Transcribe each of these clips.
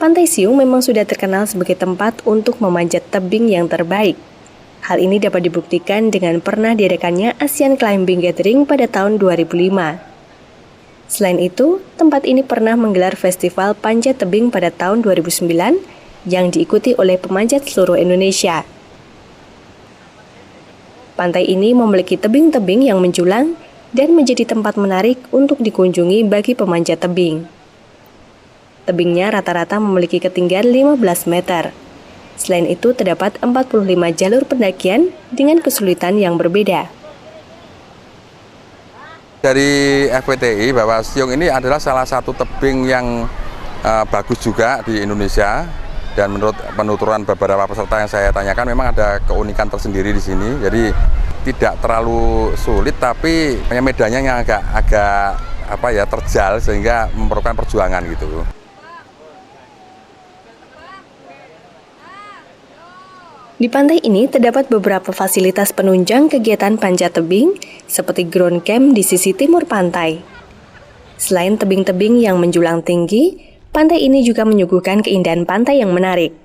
Pantai Siung memang sudah terkenal sebagai tempat untuk memanjat tebing yang terbaik. Hal ini dapat dibuktikan dengan pernah diadakannya Asian Climbing Gathering pada tahun 2005. Selain itu, tempat ini pernah menggelar festival panjat tebing pada tahun 2009 yang diikuti oleh pemanjat seluruh Indonesia. Pantai ini memiliki tebing-tebing yang menjulang dan menjadi tempat menarik untuk dikunjungi bagi pemanjat tebing. Tebingnya rata-rata memiliki ketinggian 15 meter. Selain itu, terdapat 45 jalur pendakian dengan kesulitan yang berbeda. Dari FPTI bahwa Siung ini adalah salah satu tebing yang bagus juga di Indonesia. Dan menurut penuturan beberapa peserta yang saya tanyakan, memang ada keunikan tersendiri di sini. Jadi tidak terlalu sulit, tapi medannya yang agak terjal sehingga memerlukan perjuangan gitu. Di pantai ini terdapat beberapa fasilitas penunjang kegiatan panjat tebing seperti ground camp di sisi timur pantai. Selain tebing-tebing yang menjulang tinggi, pantai ini juga menyuguhkan keindahan pantai yang menarik.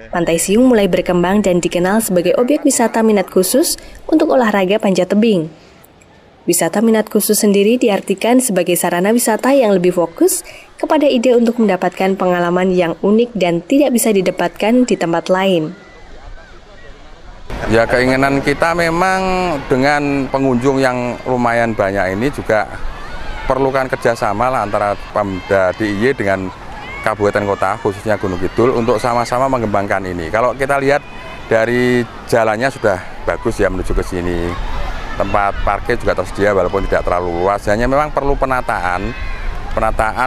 Pantai Siung mulai berkembang dan dikenal sebagai objek wisata minat khusus untuk olahraga panjat tebing. Wisata minat khusus sendiri diartikan sebagai sarana wisata yang lebih fokus kepada ide untuk mendapatkan pengalaman yang unik dan tidak bisa didapatkan di tempat lain. Ya, keinginan kita memang dengan pengunjung yang lumayan banyak ini juga perlukan kerjasama lah antara Pemda DIY dengan kabupaten kota, khususnya Gunung Kidul, untuk sama-sama mengembangkan ini. Kalau kita lihat dari jalannya sudah bagus ya menuju ke sini. Tempat parkir juga tersedia walaupun tidak terlalu luas. Hanya memang perlu penataan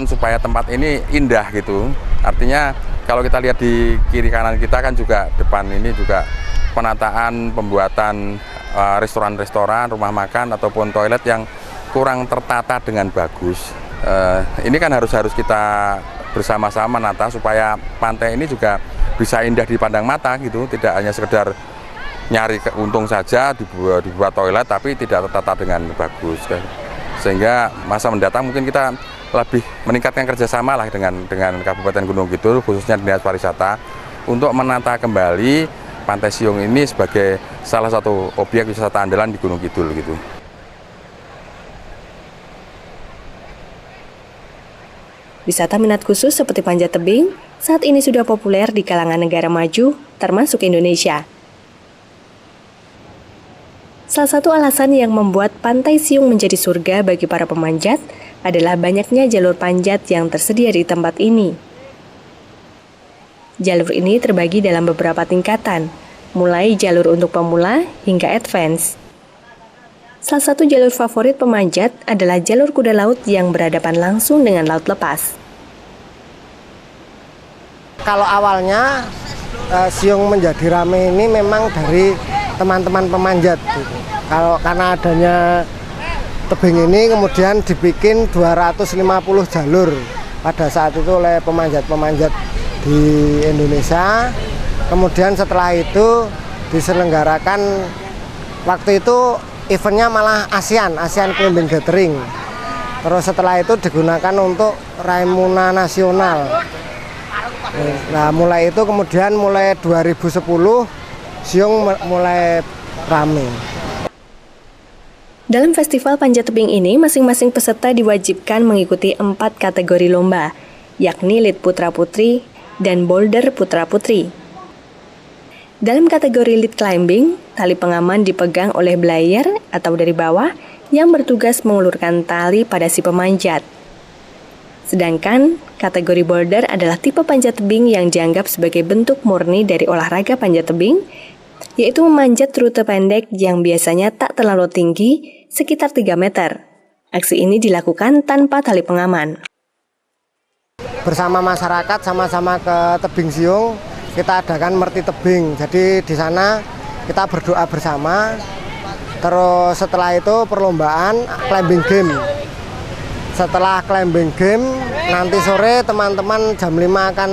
supaya tempat ini indah gitu. Artinya kalau kita lihat di kiri kanan kita kan juga depan ini juga penataan, pembuatan restoran-restoran, rumah makan ataupun toilet yang kurang tertata dengan bagus. Ini kan harus kita bersama-sama menata supaya pantai ini juga bisa indah dipandang mata gitu, tidak hanya sekedar nyari untung saja dibuat toilet tapi tidak tertata dengan bagus. Sehingga masa mendatang mungkin kita lebih meningkatkan kerjasama lah dengan Kabupaten Gunung Kidul, khususnya Dinas Pariwisata, untuk menata kembali Pantai Siung ini sebagai salah satu objek wisata andalan di Gunung Kidul gitu. Wisata minat khusus seperti panjat tebing saat ini sudah populer di kalangan negara maju, termasuk Indonesia. Salah satu alasan yang membuat Pantai Siung menjadi surga bagi para pemanjat adalah banyaknya jalur panjat yang tersedia di tempat ini. Jalur ini terbagi dalam beberapa tingkatan, mulai jalur untuk pemula hingga advance. Salah satu jalur favorit pemanjat adalah jalur kuda laut yang berhadapan langsung dengan laut lepas. Kalau awalnya Siung menjadi ramai ini memang dari teman-teman pemanjat. Karena adanya tebing ini kemudian dibikin 250 jalur pada saat itu oleh pemanjat-pemanjat di Indonesia. Kemudian setelah itu diselenggarakan, waktu itu eventnya malah Asian Climbing Gathering. Terus setelah itu digunakan untuk Raimuna Nasional. Nah, mulai itu kemudian mulai 2010 Siung mulai ramai. Dalam festival panjat tebing ini, masing-masing peserta diwajibkan mengikuti 4 kategori lomba, yakni lead putra-putri dan boulder putra-putri. Dalam kategori lead climbing, tali pengaman dipegang oleh belayer atau dari bawah yang bertugas mengulurkan tali pada si pemanjat. Sedangkan kategori boulder adalah tipe panjat tebing yang dianggap sebagai bentuk murni dari olahraga panjat tebing, yaitu memanjat rute pendek yang biasanya tak terlalu tinggi, sekitar 3 meter. Aksi ini dilakukan tanpa tali pengaman. Bersama masyarakat sama-sama ke tebing Siung, kita adakan merti tebing. Jadi di sana kita berdoa bersama. Terus setelah itu perlombaan climbing game. Setelah climbing game, nanti sore teman-teman jam 5 akan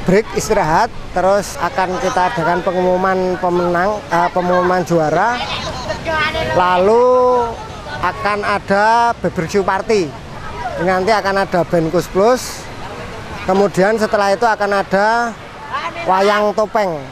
break istirahat. Terus akan kita adakan pengumuman pemenang, pengumuman juara. Lalu akan ada barbecue party. Nanti akan ada band Kus Plus, Kemudian setelah itu akan ada wayang topeng.